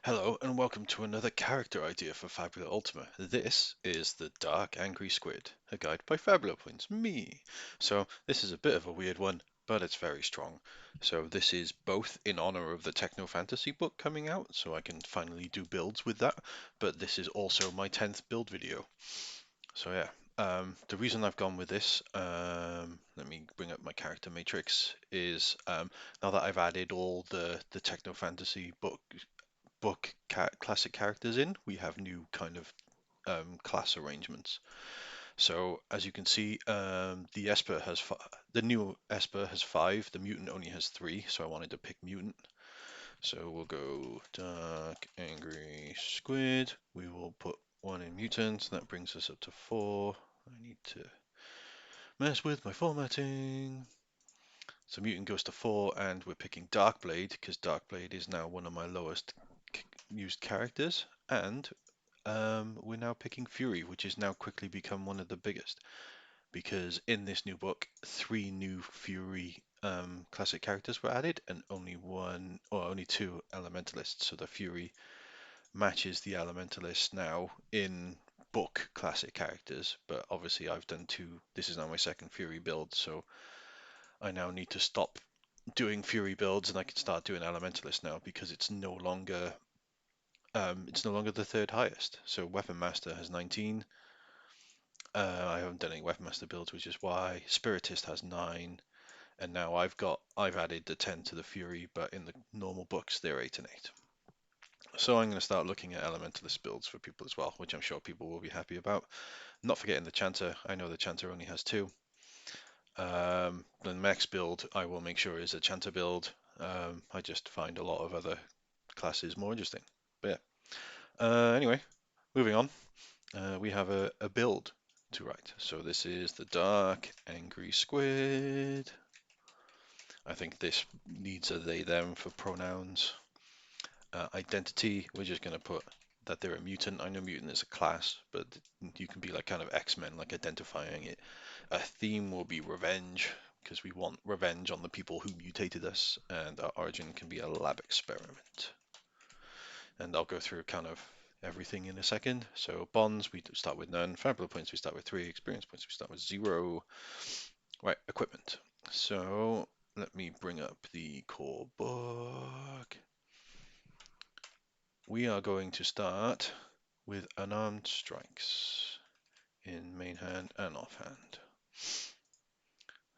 Hello and welcome to another character idea for Fabula Ultima. This is the Dark Angry Squid, a guide by Fabula Points, me. So this is a bit of a weird one, but it's very strong. So this is both in honor of the Techno Fantasy book coming out, so I can finally do builds with that, but this is also my 10th build video. So yeah, the reason I've gone with this, let me bring up my character matrix, is now that I've added all the Techno Fantasy classic characters in, we have new kind of class arrangements. So as you can see, the new Esper has five. The mutant only has three, so I wanted to pick mutant. So we'll go Dark Angry Squid. We will put one in mutant. That brings us up to four. I need to mess with my formatting. So mutant goes to four, and we're picking Darkblade because Darkblade is now one of my lowest used characters, and we're now picking Fury, which has now quickly become one of the biggest. Because in this new book, three new Fury classic characters were added, and only two Elementalists. So the Fury matches the Elementalist now in book classic characters. But obviously, I've done two. This is now my second Fury build, so I now need to stop doing Fury builds, and I can start doing Elementalist now because it's no longer the third highest. So Weapon Master has 19. I haven't done any Weapon Master builds, which is why Spiritist has 9, and now I've added the 10 to the Fury, but in the normal books they're 8 and 8. So I'm going to start looking at Elementalist builds for people as well, which I'm sure people will be happy about. Not forgetting the Chanter. I know the Chanter only has 2. The next build I will make sure is a Chanter build. I just find a lot of other classes more interesting. But yeah. Anyway, moving on. We have a build to write. So this is the Dark Angry Squid. I think this needs a they them for pronouns. Identity, we're just going to put that they're a mutant. I know mutant is a class, but you can be like kind of X-Men, like identifying it. A theme will be revenge, because we want revenge on the people who mutated us, and our origin can be a lab experiment. And I'll go through kind of everything in a second. So bonds, we start with none. Fabula points, we start with 3. Experience points, we start with 0. Right, equipment. So let me bring up the core book. We are going to start with unarmed strikes in main hand and offhand.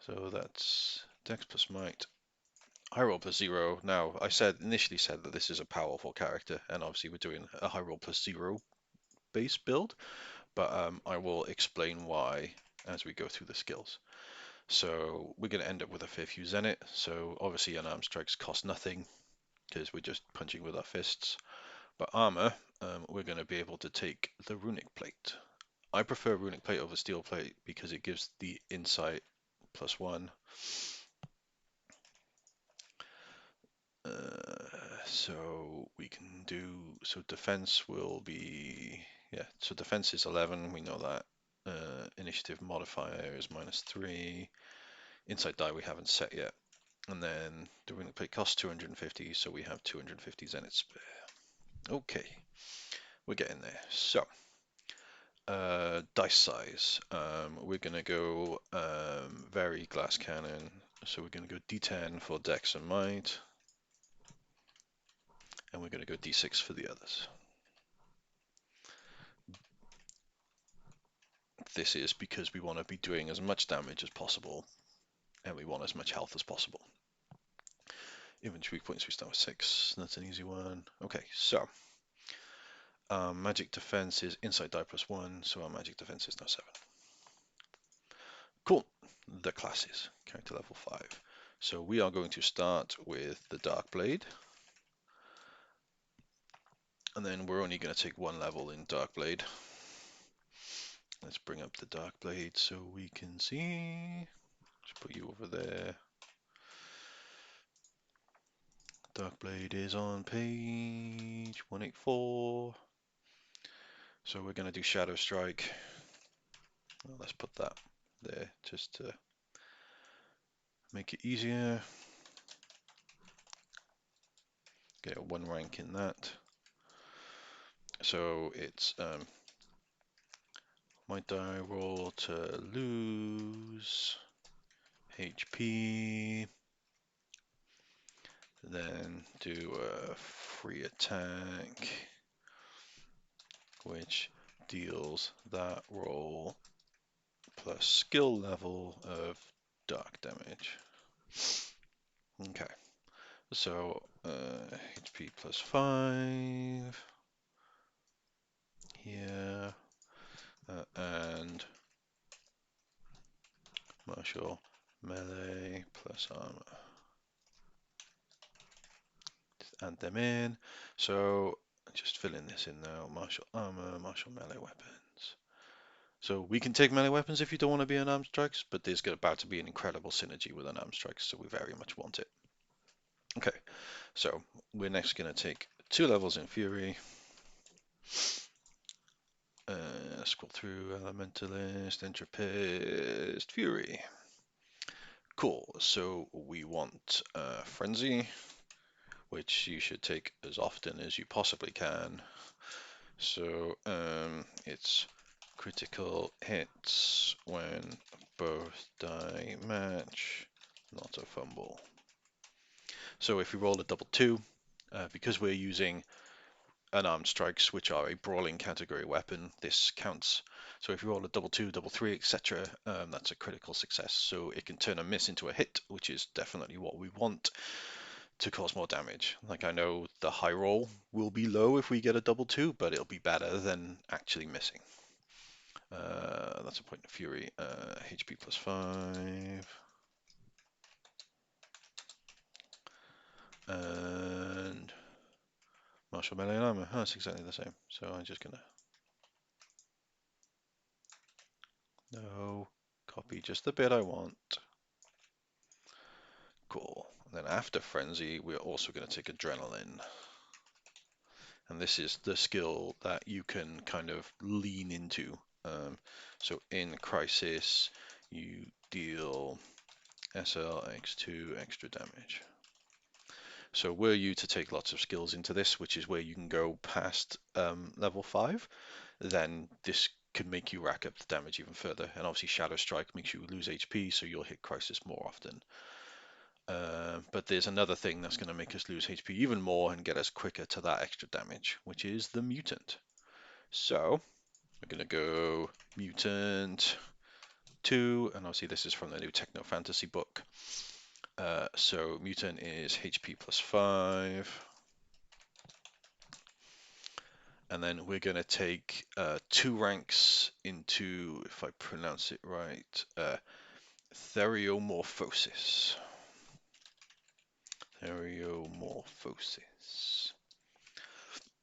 So that's Dex plus Might, high roll plus 0. Now, initially said that this is a powerful character, and obviously we're doing a high roll plus 0 base build, but I will explain why as we go through the skills. So we're going to end up with a Fairview Zenit. So obviously unarmed strikes cost nothing because we're just punching with our fists. But armor, we're going to be able to take the Runic Plate. I prefer Runic Plate over Steel Plate because it gives the insight +1. So we can so defense will be, yeah, so defense is 11, we know that. Initiative modifier is -3. Insight die we haven't set yet. And then the Runic Plate costs 250, so we have 250 Zenith spare. Okay, we're getting there. So, dice size. We're going to go vary glass cannon. So we're going to go D10 for Dex and Might. And we're going to go D6 for the others. This is because we want to be doing as much damage as possible, and we want as much health as possible. Inventory points, we start with 6. That's an easy one. Okay, so magic defense is insight die +1, so our magic defense is now 7. Cool. The classes, character level 5. So we are going to start with the Dark Blade. And then we're only going to take one level in Dark Blade. Let's bring up the Dark Blade so we can see. Just put you over there. Dark Blade is on page 184. So we're going to do Shadow Strike. Well, let's put that there just to make it easier. Get a 1 rank in that. So it's my die roll to lose HP, then do a free attack, which deals that roll plus skill level of dark damage. Okay, so HP plus 5 here, and martial melee plus armor. Add them in. So just filling this in now. Martial armor, martial melee weapons. So we can take melee weapons if you don't want to be unarmed strikes, but there's about to be an incredible synergy with unarmed strikes, so we very much want it. Okay, so we're next going to take 2 levels in Fury. Scroll through Elementalist, Entropist, Fury. Cool, so we want Frenzy, which you should take as often as you possibly can. So it's critical hits when both die match, not a fumble. So if we roll a double 2, because we're using unarmed strikes, which are a brawling category weapon, this counts. So if you roll a double 2, double 3, etc., that's a critical success. So it can turn a miss into a hit, which is definitely what we want to cause more damage. Like, I know the high roll will be low if we get a double 2, but it'll be better than actually missing. That's a point of fury. HP plus 5. And martial melee and armor. Oh, it's exactly the same. So I'm just gonna no copy just the bit I want. Cool. And then after frenzy, we're also going to take adrenaline. And this is the skill that you can kind of lean into. So in crisis, you deal SLX2 extra damage. So were you to take lots of skills into this, which is where you can go past level 5, then this could make you rack up the damage even further. And obviously Shadow Strike makes you lose HP, so you'll hit Crisis more often. But there's another thing that's going to make us lose HP even more and get us quicker to that extra damage, which is the Mutant. So we're going to go Mutant 2, and obviously this is from the new Techno Fantasy book. So Mutant is HP plus 5. And then we're going to take 2 ranks into, if I pronounce it right, Theriomorphosis. Theriomorphosis.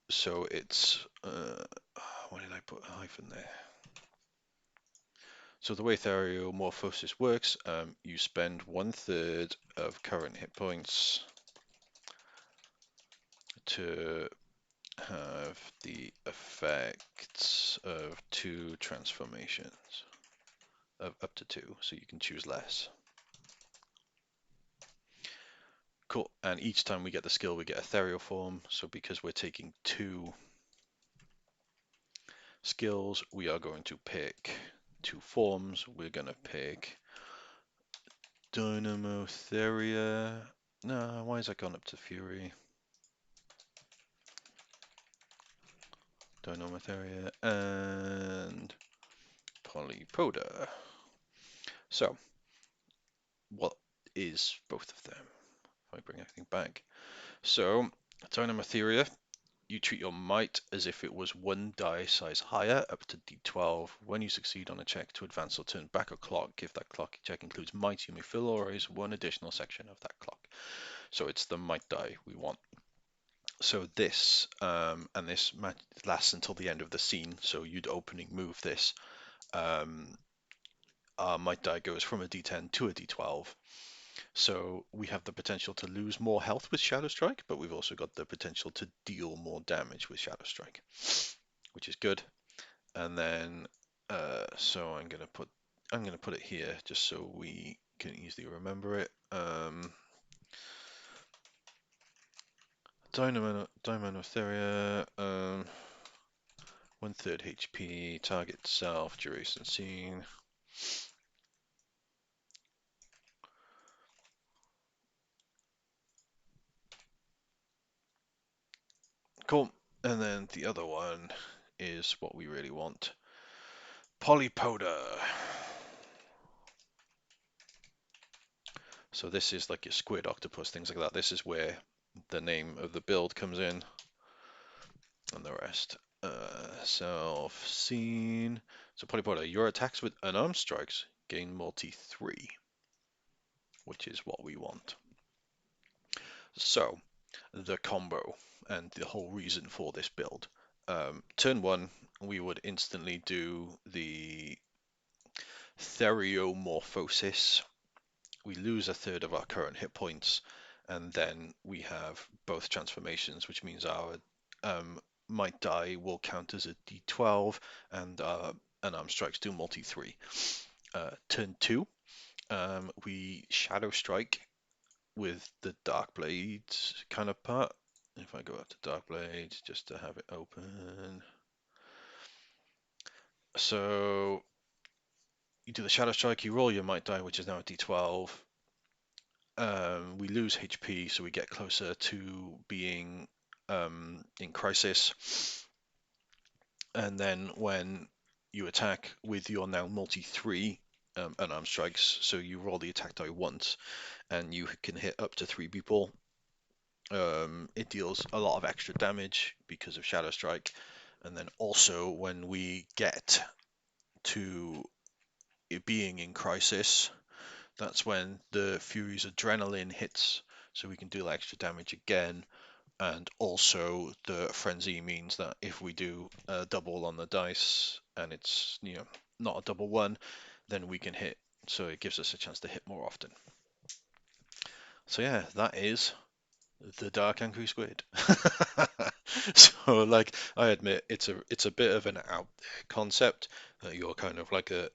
So it's, why did I put a hyphen there? So the way Theriomorphosis works, you spend 1/3 of current hit points to have the effects of 2 transformations, of up to 2, so you can choose less. Cool, and each time we get the skill, we get a ethereal form, so because we're taking 2 skills, we are going to pick 2 forms. We're going to pick Dynamotheria. No, why has that gone up to Fury? Dynamotheria and Polypoda. So, what is both of them? If I bring everything back. So, Dynamotheria, you treat your might as if it was 1 die size higher, up to D12. When you succeed on a check to advance or turn back a clock, if that clock check includes might, you may fill or erase 1 additional section of that clock. So it's the might die we want. So this, and this lasts until the end of the scene, so you'd opening move this. Our might die goes from a D10 to a D12. So we have the potential to lose more health with Shadow Strike, but we've also got the potential to deal more damage with Shadow Strike, which is good. And then, so I'm gonna put it here just so we can easily remember it. Dynamo Theria. 1/3 HP, target self, duration seen. Cool. And then the other one is what we really want. Polypoda. So this is like your squid, octopus, things like that. This is where the name of the build comes in and the rest. Self-seen. So Polypoda, your attacks with unarmed strikes gain multi 3, which is what we want. So the combo and the whole reason for this build. Turn 1, we would instantly do the Theriomorphosis. We lose 1/3 of our current hit points, and then we have both transformations, which means our might die will count as a d12, and unarmed strikes do multi 3. Turn 2, we Shadow Strike with the Dark Blades kind of part. If I go up to Dark Blades just to have it open. So you do the Shadow Strike, you roll your Might Die, which is now a d12. We lose HP, so we get closer to being in Crisis. And then when you attack with your now multi 3 unarmed strikes, so you roll the attack die once, and you can hit up to 3 people. It deals a lot of extra damage because of Shadow Strike. And then also when we get to it being in Crisis, that's when the Fury's Adrenaline hits, so we can deal extra damage again. And also the Frenzy means that if we do a double on the dice and it's not a double one, then we can hit. So it gives us a chance to hit more often. So yeah, that is the Dark Angry Squid. So like I admit it's a bit of an out there concept that you're kind of like a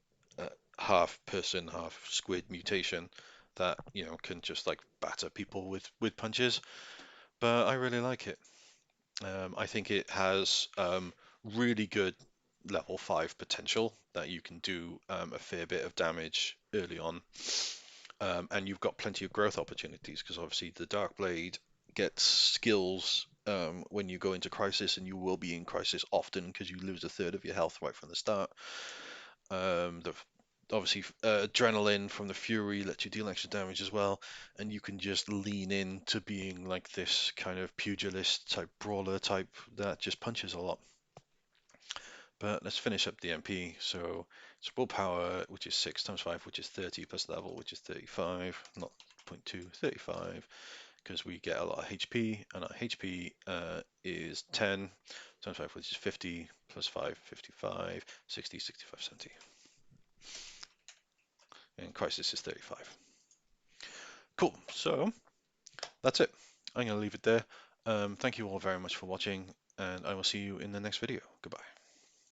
half person, half squid mutation that can just like batter people with punches. But I really like it. I think it has really good level 5 potential that you can do a fair bit of damage early on. And you've got plenty of growth opportunities because obviously the Dark Blade gets skills when you go into Crisis, and you will be in Crisis often because you lose 1/3 of your health right from the start. The Obviously adrenaline from the Fury lets you deal extra damage as well, and you can just lean into being like this kind of pugilist type brawler type that just punches a lot. But let's finish up the MP. So it's willpower, which is 6 times 5, which is 30, plus level, which is 35, not 0.2, 35, because we get a lot of HP, and our HP is 10 times 5, which is 50, plus 5, 55, 60, 65, 70. And Crisis is 35. Cool, so that's it. I'm going to leave it there. Thank you all very much for watching, and I will see you in the next video. Goodbye.